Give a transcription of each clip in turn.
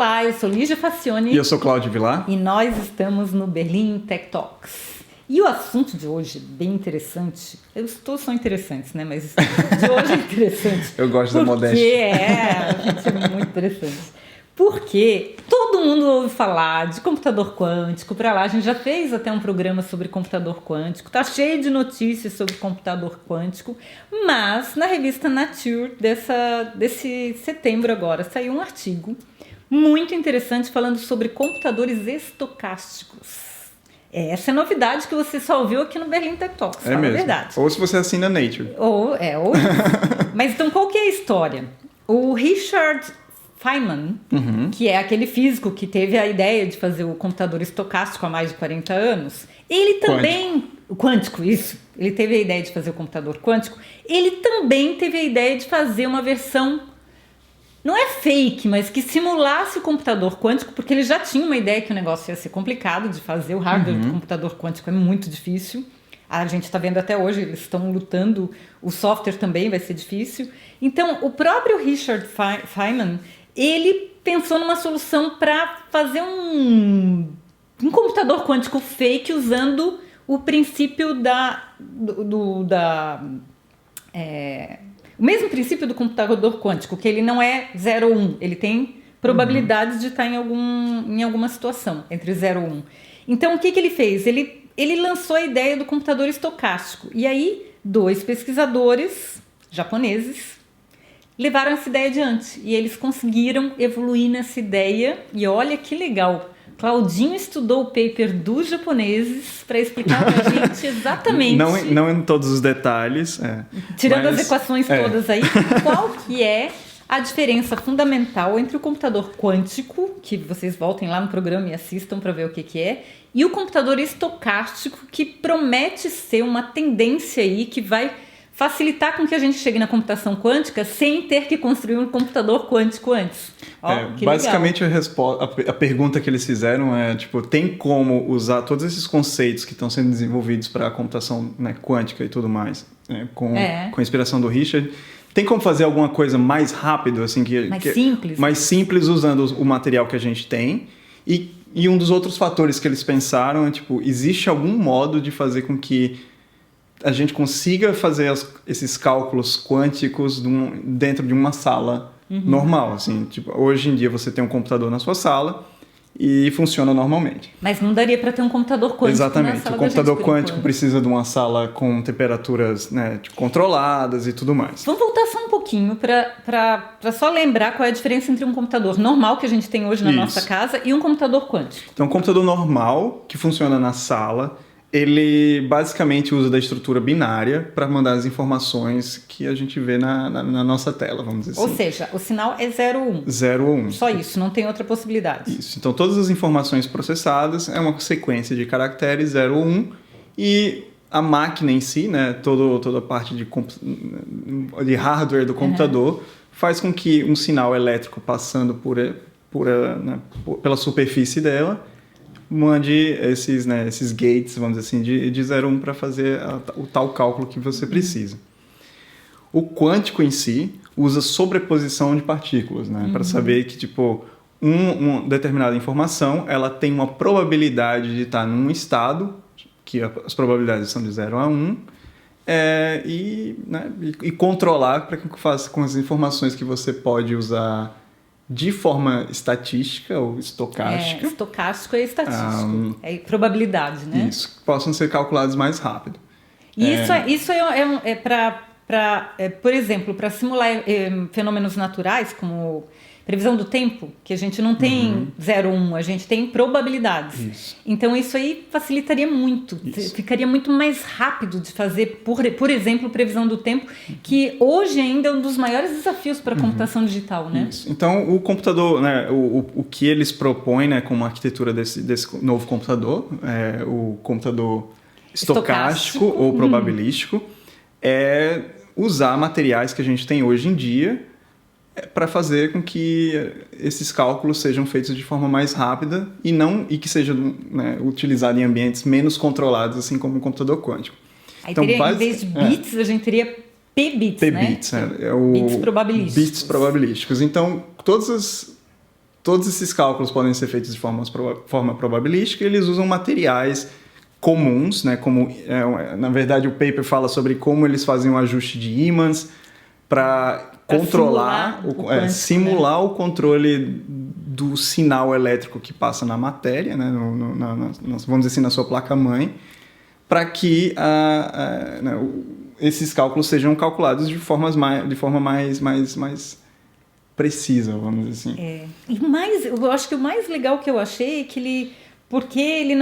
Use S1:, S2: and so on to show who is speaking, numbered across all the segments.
S1: Olá, eu sou Lígia Facione.
S2: E eu sou Cláudio Vilar.
S1: E nós estamos no Berlim Tech Talks. E o assunto de hoje é bem interessante. Todos são interessantes, né? Mas de hoje é interessante.
S2: Eu gosto da modéstia.
S1: Porque é muito interessante. Porque todo mundo ouve falar de computador quântico. Para lá, a gente já fez até um programa sobre computador quântico. Tá cheio de notícias sobre computador quântico. Mas na revista Nature desse setembro agora saiu um artigo muito interessante falando sobre computadores estocásticos. Essa é a novidade que você só ouviu aqui no Berlim Tech Talks, fala
S2: mesmo.
S1: A verdade.
S2: Ou se você assina Nature.
S1: Ou Mas então qual que é a história? O Richard Feynman, que é aquele físico que teve a ideia de fazer o computador estocástico há mais de 40 anos, ele também... Quântico, isso. Ele teve a ideia de fazer o computador quântico. Ele também teve a ideia de fazer uma versão... Não é fake, mas que simulasse o computador quântico, porque ele já tinha uma ideia que o negócio ia ser complicado de fazer. O hardware do computador quântico é muito difícil. A gente está vendo até hoje, eles estão lutando. O software também vai ser difícil. Então, o próprio Richard Feynman, ele pensou numa solução para fazer um computador quântico fake usando o princípio o mesmo princípio do computador quântico, que ele não é 0 ou 1, ele tem probabilidades de estar em alguma situação, entre 0 e 1. Então, o que ele fez? Ele lançou a ideia do computador estocástico. E aí, 2 pesquisadores japoneses levaram essa ideia adiante. E eles conseguiram evoluir nessa ideia. E olha que legal! Claudinho estudou o paper dos japoneses para explicar para a gente exatamente...
S2: Não em todos os detalhes.
S1: Tirando as equações todas aí, qual que é a diferença fundamental entre o computador quântico, que vocês voltem lá no programa e assistam para ver o que é, e o computador estocástico, que promete ser uma tendência aí que vai facilitar com que a gente chegue na computação quântica sem ter que construir um computador quântico antes.
S2: Basicamente, a pergunta que eles fizeram é, tem como usar todos esses conceitos que estão sendo desenvolvidos para a computação, né, quântica e tudo mais, com a inspiração do Richard, tem como fazer alguma coisa mais rápido, assim, mais simples usando o material que a gente tem? E um dos outros fatores que eles pensaram é, existe algum modo de fazer com que a gente consiga fazer esses cálculos quânticos dentro de uma sala normal, assim, hoje em dia você tem um computador na sua sala e funciona normalmente.
S1: Mas não daria para ter um computador quântico.
S2: Exatamente,
S1: na sala
S2: o computador quântico
S1: enquanto.
S2: Precisa de uma sala com temperaturas, né, controladas e tudo mais.
S1: Vamos voltar só um pouquinho para só lembrar qual é a diferença entre um computador normal que a gente tem hoje na nossa casa e um computador quântico.
S2: Então, um computador normal que funciona na sala, ele basicamente usa da estrutura binária para mandar as informações que a gente vê na nossa tela, vamos dizer assim.
S1: Ou seja, o sinal é 0 ou 1.
S2: 0 ou 1.
S1: Só isso, não tem outra possibilidade.
S2: Isso. Então, todas as informações processadas é uma sequência de caracteres 0 ou 1 e a máquina em si, né, toda a parte de hardware do computador faz com que um sinal elétrico passando pela superfície dela mande esses gates, vamos dizer assim, de 0 a 1 para fazer o tal cálculo que você precisa. O quântico em si usa sobreposição de partículas, né, para saber que, uma determinada informação ela tem uma probabilidade de estar num estado, que as probabilidades são de 0 a 1, e controlar para que faça com as informações que você pode usar de forma estatística ou estocástica.
S1: Estocástico é estatístico. É probabilidade, né?
S2: Isso, possam ser calculados mais rápido.
S1: E isso é para, por exemplo, para simular fenômenos naturais, como previsão do tempo, que a gente não tem 0 ou 1, a gente tem probabilidades.
S2: Isso.
S1: Então, isso aí facilitaria muito. Ficaria muito mais rápido de fazer, por exemplo, previsão do tempo, que hoje ainda é um dos maiores desafios para a computação digital, né?
S2: Isso. Então, o computador, né, o que eles propõem, né, como arquitetura desse novo computador, o computador estocástico ou probabilístico, é usar materiais que a gente tem hoje em dia para fazer com que esses cálculos sejam feitos de forma mais rápida e que seja, né, utilizado em ambientes menos controlados, assim como o computador quântico.
S1: Aí então, em vez de bits, a gente teria p-bits, né?
S2: P-bits,
S1: bits probabilísticos.
S2: Bits probabilísticos. Então, todas todos esses cálculos podem ser feitos de forma probabilística, e eles usam materiais comuns, né? Como, na verdade, o paper fala sobre como eles fazem um ajuste de ímãs para controlar, simular, né? O controle do sinal elétrico que passa na matéria, né? Vamos dizer assim, na sua placa-mãe, para que esses cálculos sejam calculados de forma mais precisa, vamos dizer assim.
S1: Eu acho que o mais legal que eu achei é que porque ele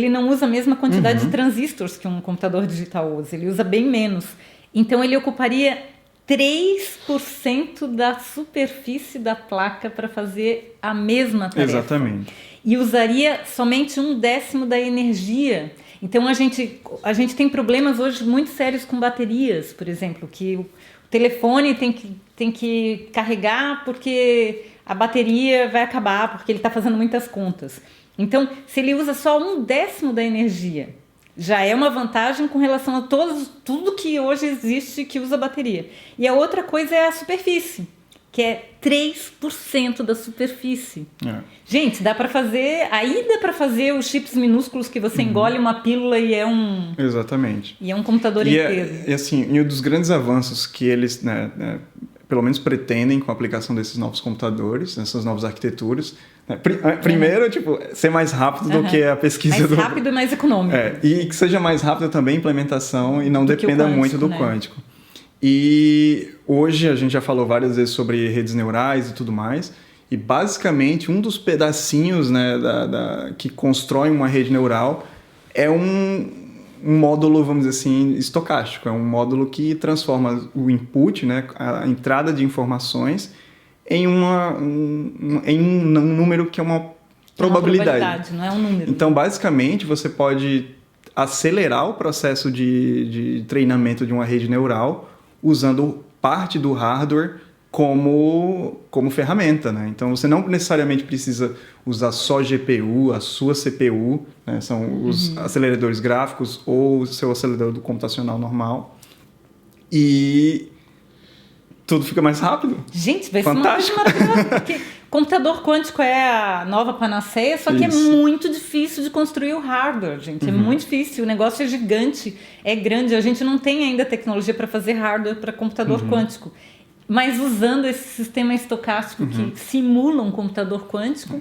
S1: não usa a mesma quantidade de transistores que um computador digital usa, ele usa bem menos. Então ele ocuparia 3% da superfície da placa para fazer a mesma tarefa.
S2: Exatamente.
S1: E usaria somente 1/10 da energia. Então a gente tem problemas hoje muito sérios com baterias, por exemplo, que o telefone tem que carregar porque a bateria vai acabar, porque ele está fazendo muitas contas. Então, se ele usa só 1/10 da energia, já é uma vantagem com relação a tudo que hoje existe que usa bateria. E a outra coisa é a superfície, que é 3% da superfície. Gente, dá para fazer os chips minúsculos que você engole uma pílula e é um...
S2: Exatamente.
S1: E é um computador inteiro.
S2: E um dos grandes avanços que eles, pelo menos pretendem com a aplicação desses novos computadores, dessas novas arquiteturas, primeiro, ser mais rápido do que a pesquisa
S1: mais rápido e mais econômico.
S2: E que seja mais rápido também a implementação e não dependa muito do quântico. E hoje a gente já falou várias vezes sobre redes neurais e tudo mais, e basicamente um dos pedacinhos, né, que constrói uma rede neural é um módulo, vamos dizer assim, estocástico. É um módulo que transforma o input, né, a entrada de informações, em um número que é uma probabilidade.
S1: Não é um número.
S2: Então, basicamente, você pode acelerar o processo de treinamento de uma rede neural usando parte do hardware como ferramenta, né? Então, você não necessariamente precisa usar só GPU, a sua CPU, né? São os aceleradores gráficos ou o seu acelerador computacional normal. E tudo fica mais rápido.
S1: Gente, vai ser uma coisa maravilhosa, porque computador quântico é a nova panaceia, só que é muito difícil de construir o hardware, gente. É muito difícil, o negócio é gigante, é grande. A gente não tem ainda tecnologia para fazer hardware para computador quântico. Mas usando esse sistema estocástico que simula um computador quântico,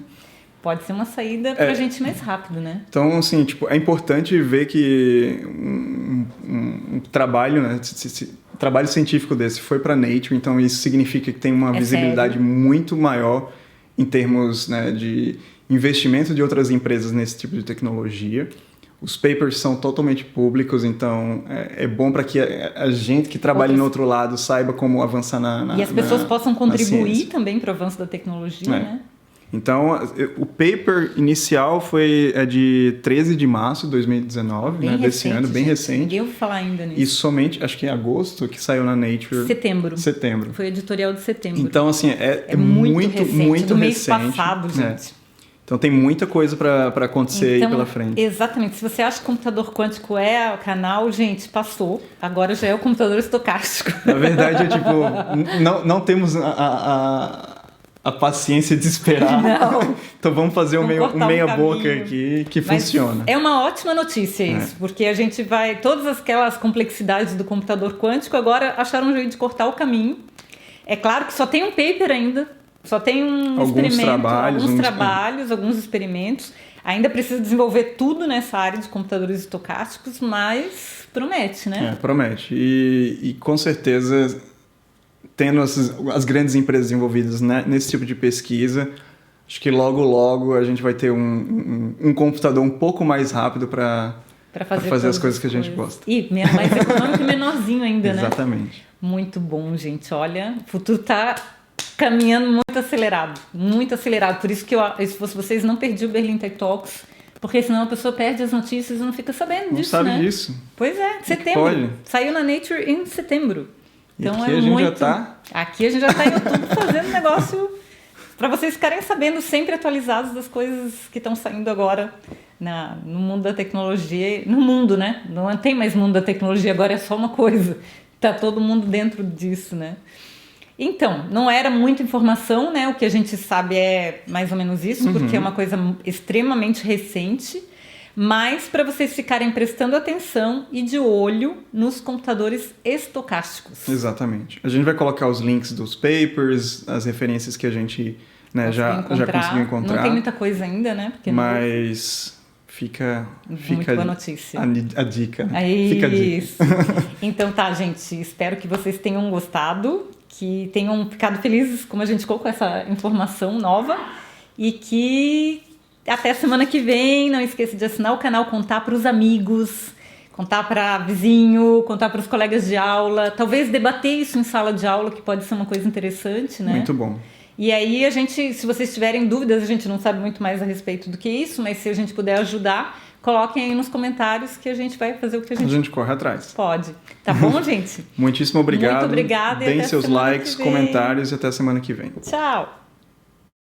S1: pode ser uma saída para a gente mais rápido, né?
S2: Então, assim, é importante ver que um trabalho, né, trabalho científico desse foi para Nature, então isso significa que tem uma visibilidade muito maior em termos, né, de investimento de outras empresas nesse tipo de tecnologia. Os papers são totalmente públicos, então é bom para que a gente que trabalha no outro lado saiba como avançar na
S1: E as pessoas possam contribuir também para o avanço da tecnologia, né?
S2: Então, o paper inicial é de 13 de março de 2019, né, desse ano, bem recente.
S1: Eu vou falar ainda nisso.
S2: E somente, acho que em agosto, que saiu na Nature. Setembro.
S1: Foi editorial de setembro.
S2: Então, assim, é muito recente.
S1: Do mês passado, gente.
S2: Então tem muita coisa para acontecer aí pela frente.
S1: Exatamente. Se você acha que o computador quântico é o canal, gente, passou. Agora já é o computador estocástico.
S2: Na verdade, não temos a paciência de esperar.
S1: Não.
S2: Então vamos fazer um meia-boca aqui que funciona.
S1: É uma ótima notícia isso, porque a gente vai... Todas aquelas complexidades do computador quântico agora acharam um jeito de cortar o caminho. É claro que só tem um paper ainda, só tem alguns trabalhos, alguns experimentos. Ainda precisa desenvolver tudo nessa área de computadores estocásticos, mas promete, né?
S2: Promete. E com certeza, tendo as grandes empresas envolvidas, né, nesse tipo de pesquisa, acho que logo a gente vai ter um computador um pouco mais rápido para fazer as coisas que a gente gosta.
S1: E mais econômico e menorzinho ainda, né?
S2: Exatamente.
S1: Muito bom, gente. Olha, o futuro está caminhando muito acelerado. Muito acelerado. Por isso que se fosse vocês, não perdi o Berlin Tech Talks, porque senão a pessoa perde as notícias e não fica sabendo disso, né?
S2: Não sabe disso.
S1: Pois é, setembro. Saiu na Nature em setembro. Então
S2: aqui a gente já está...
S1: Aqui a gente já está em outubro fazendo negócio para vocês ficarem sabendo, sempre atualizados das coisas que estão saindo agora no mundo da tecnologia. No mundo, né? Não tem mais mundo da tecnologia, agora é só uma coisa. Está todo mundo dentro disso, né? Então, não era muita informação, né? O que a gente sabe é mais ou menos isso, porque é uma coisa extremamente recente. Mas para vocês ficarem prestando atenção e de olho nos computadores estocásticos.
S2: Exatamente. A gente vai colocar os links dos papers, as referências que a gente, né, já conseguiu encontrar.
S1: Não tem muita coisa ainda, né? Porque
S2: mas fica
S1: muito boa notícia.
S2: A dica.
S1: Né? Fica a dica. Então tá, gente. Espero que vocês tenham gostado, que tenham ficado felizes, como a gente ficou com essa informação nova, e que até semana que vem. Não esqueça de assinar o canal, contar para os amigos, contar para vizinho, contar para os colegas de aula, talvez debater isso em sala de aula, que pode ser uma coisa interessante, né?
S2: Muito bom.
S1: E aí se vocês tiverem dúvidas, a gente não sabe muito mais a respeito do que isso, mas se a gente puder ajudar, coloquem aí nos comentários que a gente vai fazer o que a gente
S2: corre atrás.
S1: Pode. Tá bom, gente?
S2: Muitíssimo obrigado.
S1: Muito obrigada.
S2: Deem seus likes, comentários e até semana que vem.
S1: Tchau.